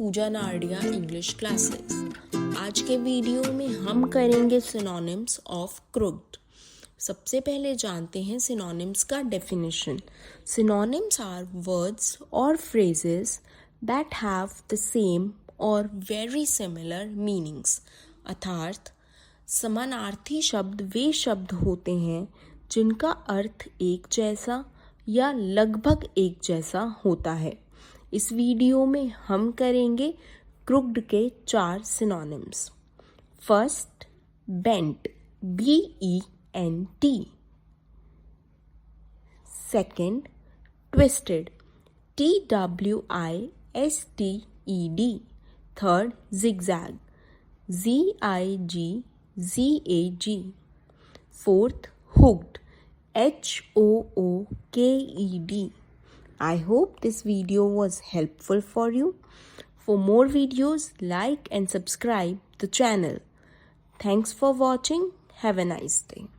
पूजा नारडिया English classes. आज के video में हम करेंगे सिनोनिम्स ऑफ क्रुक्ड। सबसे पहले जानते हैं सिनोनिम्स का डेफिनेशन। सिनोनिम्स आर वर्ड्स और phrases that have the same और वेरी सिमिलर मीनिंग्स। अर्थात समानार्थी शब्द वे शब्द होते हैं जिनका अर्थ एक जैसा या लगभग एक जैसा होता है। इस वीडियो में हम करेंगे क्रुक्ड के 4 synonyms. First, bent, BENT। Second, twisted, TWISTED। Third, zigzag, ZIGZAG। Fourth, hooked, HOOKED। I hope this video was helpful for you. For more videos, like and subscribe the channel. Thanks for watching. Have a nice day.